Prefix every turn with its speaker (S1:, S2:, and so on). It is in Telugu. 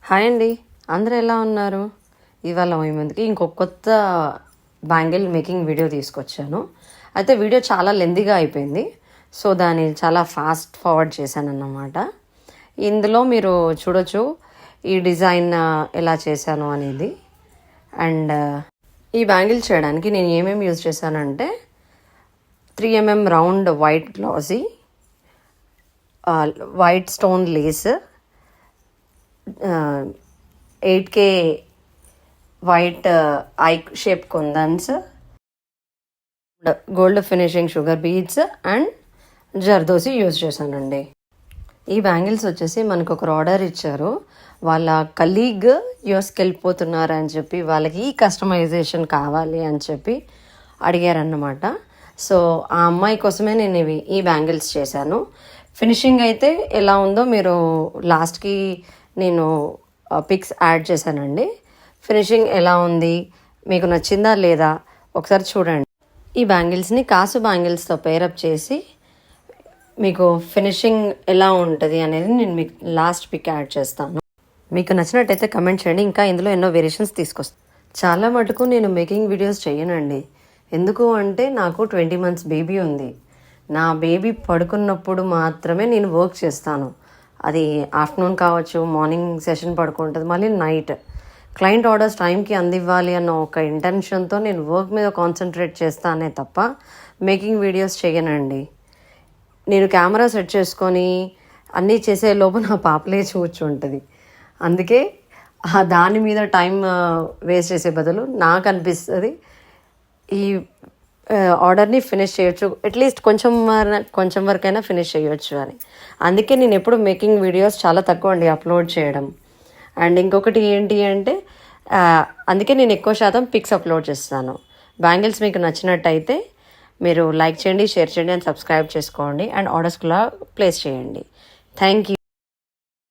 S1: హాయ్ అండి, అందరూ ఎలా ఉన్నారు? ఇవాళ మీ ముందుకి ఇంకొక కొత్త బ్యాంగిల్ మేకింగ్ వీడియో తీసుకొచ్చాను. అయితే వీడియో చాలా లెందీగా అయిపోయింది, సో దాన్ని చాలా ఫాస్ట్ ఫార్వర్డ్ చేశాను అన్నమాట. ఇందులో మీరు చూడొచ్చు ఈ డిజైన్ ఎలా చేశాను అనేది. అండ్ ఈ బ్యాంగిల్ చేయడానికి నేను ఏమేమి యూజ్ చేశానంటే 3mm round white glossy, white stone lace, 8K white eye shape kundans, gold finishing sugar beads and zardosi use చేశానండి. ఈ బ్యాంగిల్స్ వచ్చేసి మనకు ఒకరు ఆర్డర్ ఇచ్చారు. వాళ్ళ కలీగ్ యూఎస్కి వెళ్ళిపోతున్నారు అని చెప్పి వాళ్ళకి ఈ కస్టమైజేషన్ కావాలి అని చెప్పి అడిగారన్నమాట. సో ఆ అమ్మాయి కోసమే నేను ఈ బ్యాంగిల్స్ చేశాను. ఫినిషింగ్ అయితే ఎలా ఉందో మీరు లాస్ట్కి నేను పిక్స్ యాడ్ చేశానండి. ఫినిషింగ్ ఎలా ఉంది, మీకు నచ్చిందా లేదా ఒకసారి చూడండి. ఈ బ్యాంగిల్స్ని కాసు బ్యాంగిల్స్తో పేరప్ చేసి మీకు ఫినిషింగ్ ఎలా ఉంటుంది అనేది నేను మీకు లాస్ట్ పిక్ యాడ్ చేస్తాను. మీకు నచ్చినట్టయితే కమెంట్ చేయండి. ఇంకా ఇందులో ఎన్నో వేరియేషన్స్ తీసుకొస్తాను. చాలా మటుకు నేను మేకింగ్ వీడియోస్ చేయనండి. ఎందుకు అంటే నాకు 20 months బేబీ ఉంది. నా బేబీ పడుకున్నప్పుడు మాత్రమే నేను వర్క్ చేస్తాను. అది ఆఫ్టర్నూన్ కావచ్చు, మార్నింగ్ సెషన్ పడుకుంటుంది, మళ్ళీ నైట్. క్లయింట్ ఆర్డర్స్ టైంకి అందివ్వాలి అన్న ఒక ఇంటెన్షన్తో నేను వర్క్ మీద కాన్సన్ట్రేట్ చేస్తానే తప్ప మేకింగ్ వీడియోస్ చేయనండి. నేను కెమెరా సెట్ చేసుకొని అన్నీ చేసే లోపు నా పాపలే కూర్చుంటుంది. అందుకే దాని మీద టైం వేస్ట్ చేసే బదులు నాకు అనిపిస్తుంది ఈ ఆర్డర్ని ఫినిష్ చేయొచ్చు, అట్లీస్ట్ కొంచెం వరకైనా ఫినిష్ చేయొచ్చు అని. అందుకే నేను ఎప్పుడు మేకింగ్ వీడియోస్ చాలా తక్కువ అండి అప్లోడ్ చేయడం. అండ్ ఇంకొకటి ఏంటి అంటే అందుకే నేను ఎక్కువ శాతం పిక్స్ అప్లోడ్ చేస్తాను. బ్యాంగిల్స్ మీకు నచ్చినట్టయితే మీరు లైక్ చేయండి, షేర్ చేయండి అండ్ సబ్స్క్రైబ్ చేసుకోండి అండ్ ఆర్డర్స్ కూడా ప్లేస్ చేయండి. Thank you.